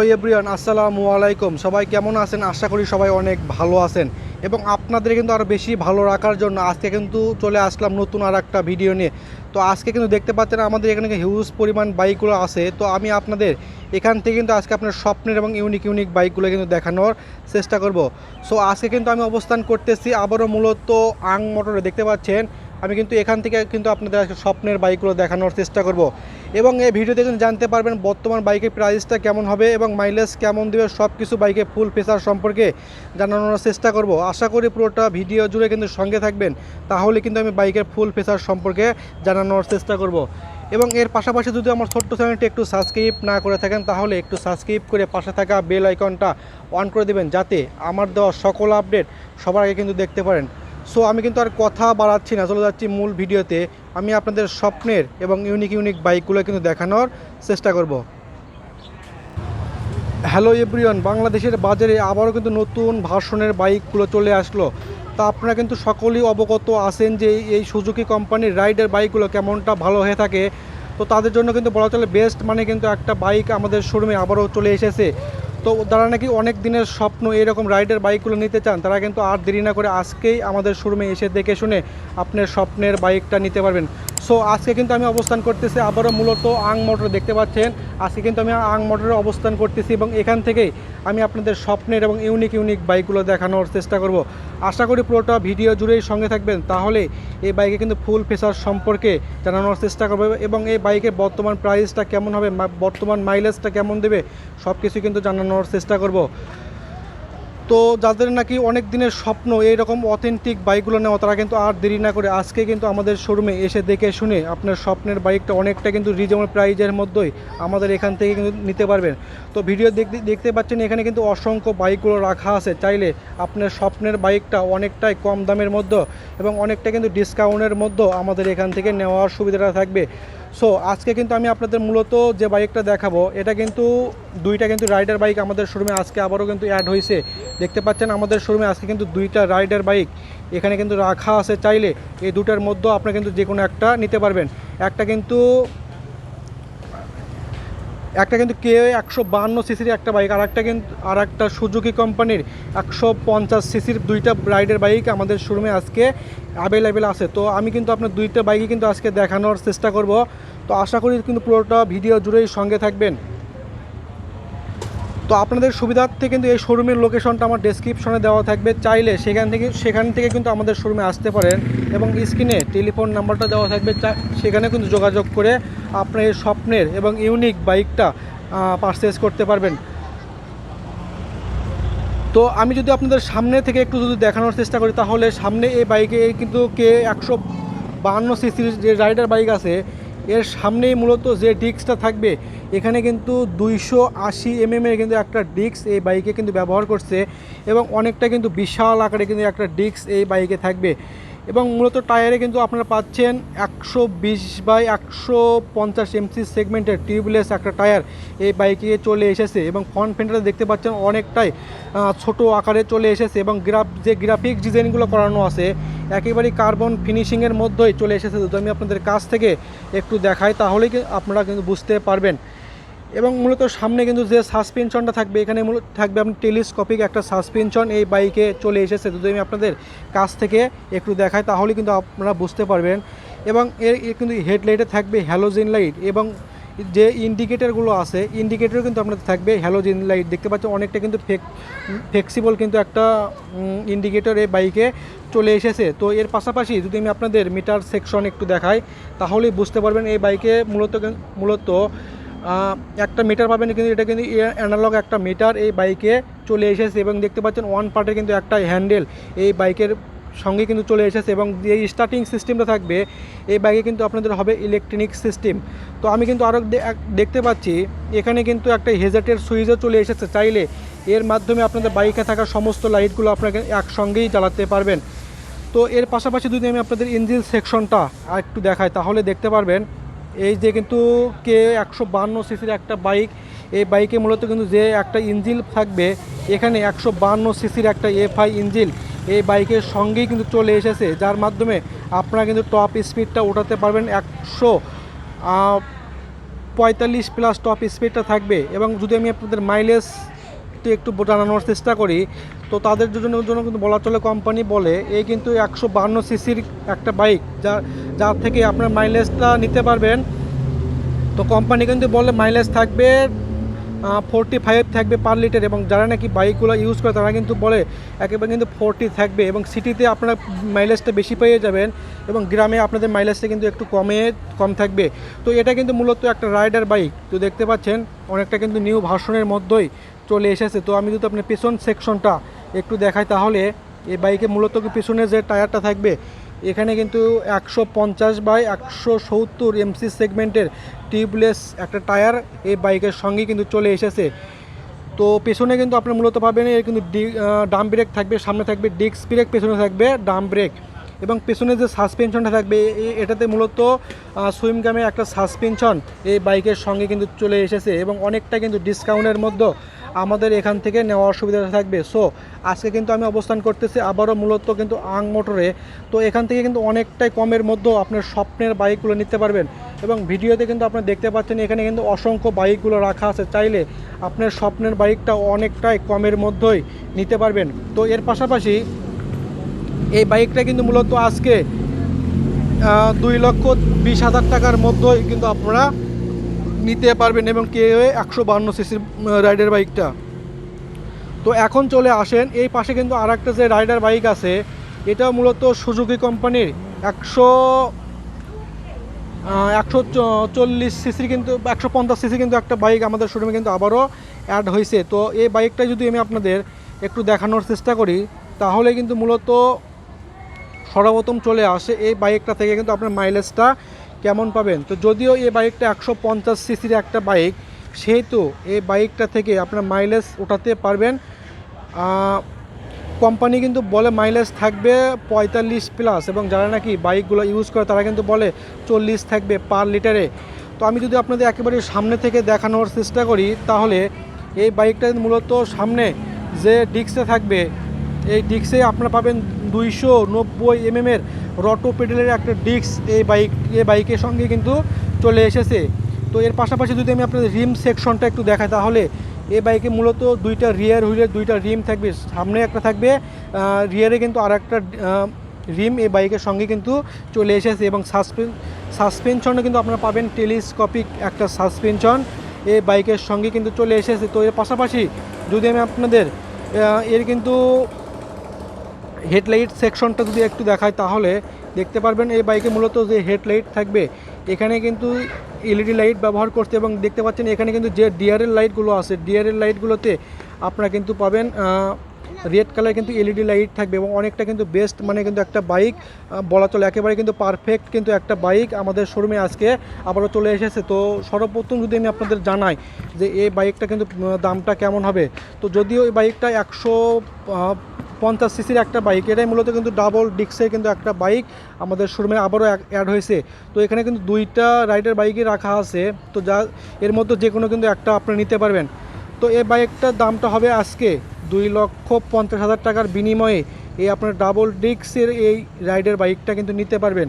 Hello everyone, আসসালামু আলাইকুম। সবাই কেমন আছেন? আশা করি সবাই অনেক ভালো আছেন এবং আপনাদের কিন্তু আরও বেশি ভালো রাখার জন্য আজকে কিন্তু চলে আসলাম নতুন আর একটা ভিডিও নিয়ে। তো আজকে কিন্তু দেখতে পাচ্ছেন আমাদের এখানে হিউজ পরিমাণ বাইকগুলো আছে। তো আমি আপনাদের এখান থেকে কিন্তু আজকে আপনার স্বপ্নের এবং ইউনিক বাইকগুলো কিন্তু দেখানোর চেষ্টা করব। সো আজকে কিন্তু আমি অবস্থান করতেছি আবারও মূলত আং মোটরে। দেখতে পাচ্ছেন আমি কিন্তু এখান থেকে কিন্তু আপনাদের আজকে স্বপ্নের বাইকগুলো দেখানোর চেষ্টা করব এবং এই ভিডিওতে কিন্তু জানতে পারবেন বর্তমান বাইকের প্রাইসটা কেমন হবে এবং মাইলেজ কেমন দেবে, সব কিছু বাইকে ফুল ফিচার সম্পর্কে জানানোর চেষ্টা করব। আশা করি পুরোটা ভিডিও জুড়ে কিন্তু সঙ্গে থাকবেন, তাহলে কিন্তু আমি বাইকের ফুল ফিচার সম্পর্কে জানানোর চেষ্টা করব। এবং এর পাশাপাশি যদি আমার ছোট্ট চ্যানেলটি একটু সাবস্ক্রাইব না করে থাকেন তাহলে একটু সাবস্ক্রাইব করে পাশে থাকা বেল আইকনটা অন করে দেবেন, যাতে আমার দেওয়া সকল আপডেট সবার আগে কিন্তু দেখতে পারেন। সো আমি কিন্তু আর কথা বাড়াচ্ছি না, চলে যাচ্ছি মূল ভিডিওতে। আমি আপনাদের স্বপ্নের এবং ইউনিক বাইকগুলো কিন্তু দেখানোর চেষ্টা করব। হ্যালো এভরিওয়ান, বাংলাদেশের বাজারে আবারও কিন্তু নতুন ভার্সনের বাইকগুলো চলে আসলো। তা আপনারা কিন্তু সকলেই অবগত আছেন যে এই সুজুকি কোম্পানির রাইডার বাইকগুলো কেমনটা ভালো হয়ে থাকে। তো তাদের জন্য কিন্তু বলা চলে বেস্ট মানে কিন্তু একটা বাইক আমাদের শোরুমে আবারও চলে এসেছে। তো যারা নাকি অনেক দিনের স্বপ্ন এরকম রাইডার বাইকগুলো নিতে চান, তারা কিন্তু আর দেরি না করে আজকেই আমাদের শোরুমে এসে দেখে শুনে আপনার স্বপ্নের বাইকটা নিতে পারবেন। সো আজকে কিন্তু আমি অবস্থান করতেছি আবারও মূলত আং মোটর। দেখতে পাচ্ছেন আজকে কিন্তু আমি আং মোটরে অবস্থান করতেছি এবং এখান থেকেই আমি আপনাদের স্বপ্নের এবং ইউনিক বাইকগুলো দেখানোর চেষ্টা করব। আশা করি পুরোটা ভিডিও জুড়েই সঙ্গে থাকবেন, তাহলে এই বাইকে কিন্তু ফুল ফিচার সম্পর্কে জানানোর চেষ্টা করবো এবং এই বাইকের বর্তমান প্রাইসটা কেমন হবে, বর্তমান মাইলেজটা কেমন দেবে, সব কিছু কিন্তু জানানোর চেষ্টা করব। তো যাদের নাকি অনেক দিনের স্বপ্ন এইরকম অথেন্টিক বাইকগুলো নেওয়া, তারা কিন্তু আর দেরি না করে আজকে কিন্তু আমাদের শোরুমে এসে দেখে শুনে আপনার স্বপ্নের বাইকটা অনেকটা কিন্তু রিজনেবল প্রাইজের মধ্যেই আমাদের এখান থেকে কিন্তু নিতে পারবেন। তো ভিডিও দেখতে পাচ্ছেন এখানে কিন্তু অসংখ্য বাইকগুলো রাখা আছে। চাইলে আপনার স্বপ্নের বাইকটা অনেকটাই কম দামের মধ্যে এবং অনেকটা কিন্তু ডিসকাউন্টের মধ্যে আমাদের এখান থেকে নেওয়ার সুবিধাটা থাকবে। সো আজকে কিন্তু আমি আপনাদের মূলত যে বাইকটা দেখাবো, এটা কিন্তু দুইটা কিন্তু রাইডার বাইক আমাদের শোরুমে আজকে আবারও কিন্তু অ্যাড হয়েছে। দেখতে পাচ্ছেন আমাদের শোরুমে আজকে কিন্তু দুইটা রাইডার বাইক এখানে কিন্তু রাখা আছে। চাইলে এই দুটার মধ্যেও আপনি কিন্তু যে কোনো একটা নিতে পারবেন। একটা কিন্তু কে 152 সিসির একটা বাইক, আর একটা সুজুকি কোম্পানির 150 সিসির দুইটা রাইডার বাইক আমাদের শোরুমে আজকে অ্যাভেলেবেল আছে। তো আমি কিন্তু আপনার দুইটা বাইকই কিন্তু আজকে দেখানোর চেষ্টা করব। তো আশা করি কিন্তু পুরোটা ভিডিও জুড়েই সঙ্গে থাকবেন। তো আপনাদের সুবিধার্থে কিন্তু এই শোরুমের লোকেশনটা আমার ডেসক্রিপশনে দেওয়া থাকবে, চাইলে সেখান থেকে কিন্তু আমাদের শোরুমে আসতে পারেন এবং স্ক্রিনে টেলিফোন নাম্বারটা দেওয়া থাকবে, সেখানে কিন্তু যোগাযোগ করে আপনার এই স্বপ্নের এবং ইউনিক বাইকটা পারচেজ করতে পারবেন। তো আমি যদি আপনাদের সামনে থেকে একটু যদি দেখানোর চেষ্টা করি, তাহলে সামনে এই বাইকে কিন্তু কে 152 সিসির যে রাইডার বাইক আছে, এর সামনেই মূলত যে ডিস্কটা থাকবে, এখানে কিন্তু 280 এর কিন্তু একটা ডিস্ক এই বাইকে কিন্তু ব্যবহার করছে এবং অনেকটা কিন্তু বিশাল আকারে কিন্তু একটা ডিস্ক এই বাইকে থাকবে এবং মূলত টায়ারে কিন্তু আপনারা পাচ্ছেন 120/150 এমসি সেগমেন্টের টিউবলেস একটা টায়ার এই বাইকে চলে এসেছে এবং ফ্রন্ট ফেন্ডারটা দেখতে পাচ্ছেন অনেকটাই ছোট আকারে চলে এসেছে এবং গ্রাফিক্স ডিজাইনগুলো করানো আছে একেবারেই কার্বন ফিনিশিংয়ের মধ্যেই চলে এসেছে। যদি আমি আপনাদের কাছ থেকে একটু দেখাই তাহলেই আপনারা কিন্তু বুঝতে পারবেন। এবং মূলত সামনে কিন্তু যে সাসপেনশনটা থাকবে, এখানে মূলত থাকবে আপনার টেলিস্কোপিক একটা সাসপেনশন এই বাইকে চলে এসেছে। যদি আমি আপনাদের কাছ থেকে একটু দেখাই তাহলে কিন্তু আপনারা বুঝতে পারবেন। এবং এর কিন্তু হেডলাইটে থাকবে হ্যালোজেন লাইট এবং যে ইন্ডিকেটরগুলো আছে ইন্ডিকেটরও কিন্তু আপনাদের থাকবে হ্যালোজেন লাইট। দেখতে পাচ্ছেন অনেকটা কিন্তু ফ্লেক্সিবল কিন্তু একটা ইন্ডিকেটর এই বাইকে চলে এসেছে। তো এর পাশাপাশি যদি আমি আপনাদের মিটার সেকশন একটু দেখাই তাহলেই বুঝতে পারবেন এই বাইকে মূলত একটা মিটার পাবেন, কিন্তু এটা কিন্তু অ্যানালগ একটা মিটার এই বাইকে চলে এসেছে এবং দেখতে পাচ্ছেন ওয়ান পার্টের কিন্তু একটা হ্যান্ডেল এই বাইকের সঙ্গে কিন্তু চলে এসেছে এবং যে স্টার্টিং সিস্টেমটা থাকবে এই বাইকে কিন্তু আপনাদের হবে ইলেকট্রনিক সিস্টেম। তো আমি কিন্তু আরও দেখতে পাচ্ছি এখানে কিন্তু একটা হেজার্টের সুইচও চলে এসেছে। চাইলে এর মাধ্যমে আপনাদের বাইকে থাকা সমস্ত লাইটগুলো আপনাকে একসঙ্গেই জ্বালাতে পারবেন। তো এর পাশাপাশি যদি আমি আপনাদের ইঞ্জিন সেকশনটা আর একটু দেখাই তাহলে দেখতে পারবেন এই যে কিন্তু কে 152 সিসির একটা বাইক, এই বাইকে মূলত কিন্তু যে একটা ইঞ্জিন থাকবে এখানে 152 সিসির একটা FI ইঞ্জিন এই বাইকের সঙ্গেই কিন্তু চলে এসেছে, যার মাধ্যমে আপনারা কিন্তু টপ স্পিডটা ওঠাতে পারবেন 45+ টপ স্পিডটা থাকবে। এবং যদি আমি আপনাদের মাইলেজ একটু জানানোর চেষ্টা করি, তো তাদের জন্য কিন্তু বলা চলে, কোম্পানি বলে এই কিন্তু 152 সিসির একটা বাইক, যার থেকে আপনার মাইলেজটা নিতে পারবেন। তো কোম্পানি কিন্তু বলে মাইলেজ থাকবে 45 থাকবে পার লিটার, এবং যারা নাকি বাইকগুলো ইউজ করে তারা কিন্তু বলে একেবারে কিন্তু 40 থাকবে, এবং সিটিতে আপনারা মাইলেজটা বেশি পেয়ে যাবেন, এবং গ্রামে আপনাদের মাইলেজটা কিন্তু একটু কম থাকবে। তো এটা কিন্তু মূলত একটা রাইডার বাইক। তো দেখতে পাচ্ছেন অনেকটা কিন্তু নিউ ভার্সনের মধ্যেই চলে এসেছে। তো আমি যদি আপনার পেছন সেকশনটা একটু দেখাই, তাহলে এই বাইকে মূলত পেছনে যে টায়ারটা থাকবে, এখানে কিন্তু 150/170 এমসি সেগমেন্টের টিউবলেস একটা টায়ার এই বাইকের সঙ্গেই কিন্তু চলে এসেছে। তো পেছনে কিন্তু আপনার মূলত পাবেন এর কিন্তু ডাম ব্রেক থাকবে, সামনে থাকবে ডিস্ক ব্রেক, পেছনে থাকবে ডাম ব্রেক, এবং পেছনে যে সাসপেনশনটা থাকবে এটাতে মূলত সুইমগামে একটা সাসপেনশন এই বাইকের সঙ্গে কিন্তু চলে এসেছে, এবং অনেকটা কিন্তু ডিসকাউন্টের মধ্যে আমাদের এখান থেকে নেওয়ার সুবিধা থাকবে। সো আজকে কিন্তু আমি অবস্থান করতেছি আবারও মূলত কিন্তু আং মোটরে। তো এখান থেকে কিন্তু অনেকটাই কমের মধ্যেও আপনার স্বপ্নের বাইকগুলো নিতে পারবেন, এবং ভিডিওতে কিন্তু আপনারা দেখতে পাচ্ছেন এখানে কিন্তু অসংখ্য বাইকগুলো রাখা আছে, চাইলে আপনার স্বপ্নের বাইকটা অনেকটাই কমের মধ্যেই নিতে পারবেন। তো এর পাশাপাশি এই বাইকটা কিন্তু মূলত আজকে 2,20,000 টাকার মধ্যেই কিন্তু আপনারা নিতে পারবেন, এবং KOA 152 সিসির রাইডার বাইকটা। তো এখন চলে আসেন এই পাশে কিন্তু আর একটা যে রাইডার বাইক আছে, এটা মূলত সুজুকি কোম্পানির 140 সিসির কিন্তু 150 সিসি কিন্তু একটা বাইক আমাদের শোরুমে কিন্তু আবারও অ্যাড হয়েছে। তো এই বাইকটা যদি আমি আপনাদের একটু দেখানোর চেষ্টা করি, তাহলে কিন্তু মূলত সর্বপ্রথম চলে আসে এই বাইকটা থেকে কিন্তু আপনার মাইলেজটা কেমন পাবেন। তো যদিও এই বাইকটা 150 সিসির একটা বাইক, সেহেতু এই বাইকটা থেকে আপনার মাইলেজ ওঠাতে পারবেন। কোম্পানি কিন্তু বলে মাইলেজ থাকবে 45+, এবং যারা নাকি বাইকগুলো ইউজ করে তারা কিন্তু বলে 40 থাকবে পার লিটারে। তো আমি যদি আপনাদের একেবারে সামনে থেকে দেখানোর চেষ্টা করি, তাহলে এই বাইকটা মূলত সামনে যে ডিস্কটা থাকবে, এই ডিস্কে আপনারা পাবেন 290 mm রটো পেডেলের একটা ডিস্ক এই বাইকের সঙ্গে কিন্তু চলে এসেছে। তো এর পাশাপাশি যদি আমি আপনাদের রিম সেকশনটা একটু দেখাই, তাহলে এই বাইকে মূলত দুইটা রিয়ার হুইলের দুইটা রিম থাকবে, সামনে একটা থাকবে, রিয়ারে কিন্তু আর একটা রিম এই বাইকের সঙ্গে কিন্তু চলে এসেছে, এবং সাসপেনশনও কিন্তু আপনারা পাবেন টেলিস্কোপিক একটা সাসপেনশন এই বাইকের সঙ্গে কিন্তু চলে এসেছে। তো এর পাশাপাশি যদি আমি আপনাদের এর কিন্তু হেডলাইট সেকশনটা যদি একটু দেখায়, তাহলে দেখতে পারবেন এই বাইকে মূলত যে হেডলাইট থাকবে, এখানে কিন্তু এলইডি লাইট ব্যবহার করতে, এবং দেখতে পাচ্ছেন এখানে কিন্তু যে ডিআরএল লাইটগুলো আছে, ডিআরএল লাইটগুলোতে আপনারা কিন্তু পাবেন রেড কালার কিন্তু এলইডি লাইট থাকবে, এবং অনেকটা কিন্তু বেস্ট মানে কিন্তু একটা বাইক বলা চলে, একেবারে কিন্তু পারফেক্ট কিন্তু একটা বাইক আমাদের শোরুমে আজকে আবারও চলে এসেছে। তো সর্বপ্রথম যদি আমি আপনাদের জানাই যে এই বাইকটা কিন্তু দামটা কেমন হবে, তো যদিও এই বাইকটা 150 সিসির একটা বাইক, এটাই মূলত কিন্তু ডাবল ডিস্কের কিন্তু একটা বাইক আমাদের শোরুমে আবারও অ্যাড হয়েছে। তো এখানে কিন্তু দুইটা রাইডার বাইকই রাখা আছে, তো যা এর মধ্যে যে কোনো কিন্তু একটা আপনি নিতে পারবেন। তো এই বাইকটার দামটা হবে আজকে 2,50,000 টাকার বিনিময়ে এই আপনার ডাবল ডিস্কের এই রাইডার বাইকটা কিন্তু নিতে পারবেন।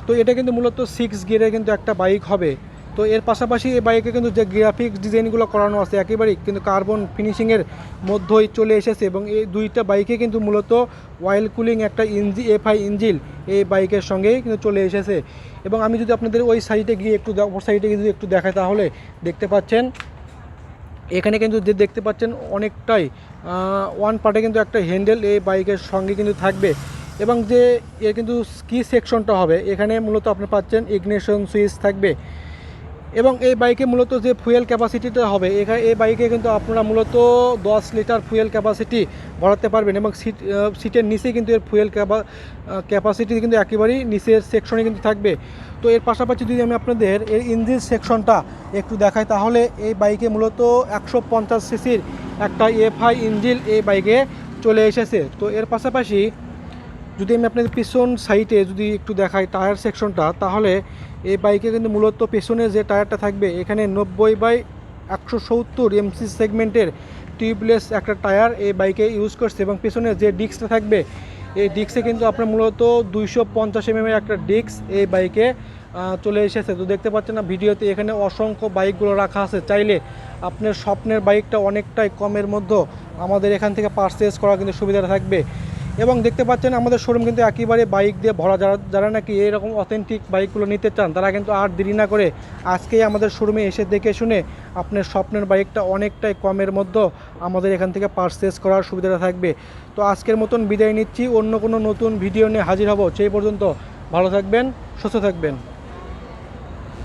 তো এটা কিন্তু মূলত 6 গিয়ারের কিন্তু একটা বাইক হবে। তো এর পাশাপাশি এই বাইকে কিন্তু যে গ্রাফিক্স ডিজাইনগুলো করানো আছে একেবারেই কিন্তু কার্বন ফিনিশিংয়ের মধ্যেই চলে এসেছে, এবং এই দুইটা বাইকে কিন্তু মূলত অয়েল কুলিং একটা FI ইঞ্জিন এই বাইকের সঙ্গেই কিন্তু চলে এসেছে। এবং আমি যদি আপনাদের ওই সাইডে গিয়ে যদি একটু দেখাই, তাহলে দেখতে পাচ্ছেন এখানে কিন্তু যে দেখতে পাচ্ছেন অনেকটাই ওয়ান পার্টে কিন্তু একটা হ্যান্ডেল এই বাইকের সঙ্গে কিন্তু থাকবে, এবং যে এর কিন্তু কি সেকশনটা হবে, এখানে মূলত আপনি পাচ্ছেন ইগনিশন সুইচ থাকবে, এবং এই বাইকে মূলত যে ফুয়েল ক্যাপাসিটিটা হবে, এই বাইকে কিন্তু আপনারা মূলত 10 লিটার ফুয়েল ক্যাপাসিটি ভরাতে পারবেন, এবং সিটের নিচে কিন্তু এর ফুয়েল ক্যাপাসিটি কিন্তু একেবারেই নিচের সেকশনে কিন্তু থাকবে। তো এর পাশাপাশি যদি আমি আপনাদের এর ইঞ্জিন সেকশনটা একটু দেখাই, তাহলে এই বাইকে মূলত 150 সিসির একটা FI ইঞ্জিন এই বাইকে চলে এসেছে। তো এর পাশাপাশি যদি আমি আপনাদের পিছন সাইডে যদি একটু দেখাই টায়ার সেকশনটা, তাহলে এই বাইকে কিন্তু মূলত পেছনে যে টায়ারটা থাকবে, এখানে 90/170 এমসি সেগমেন্টের টিউবলেস একটা টায়ার এই বাইকে ইউজ করছে, এবং পেছনে যে ডিস্কটা থাকবে এই ডিস্কে কিন্তু আপনার মূলত 250 mm একটা ডিস্ক এই বাইকে চলে এসেছে। তো দেখতে পাচ্ছেন না ভিডিওতে, এখানে অসংখ্য বাইকগুলো রাখা আছে। চাইলে আপনার স্বপ্নের বাইকটা অনেকটাই কমের মধ্যে আমাদের এখান থেকে পারচেস করা কিন্তু সুবিধা থাকবে। এবং দেখতে পাচ্ছেন আমাদের শোরুম কিন্তু একেবারে বাইক দিয়ে ভরা। যারা যারা নাকি এরকম অথেন্টিক বাইকগুলো নিতে চান তারা কিন্তু আর দেরি না করে আজকেই আমাদের শোরুমে এসে দেখে শুনে আপনার স্বপ্নের বাইকটা অনেকটাই কমের মধ্যে আমাদের এখান থেকে পারচেস করার সুবিধাটা থাকবে। তো আজকের মতন বিদায় নিচ্ছি, অন্য কোনো নতুন ভিডিও নিয়ে হাজির হব। সেই পর্যন্ত ভালো থাকবেন, সুস্থ থাকবেন।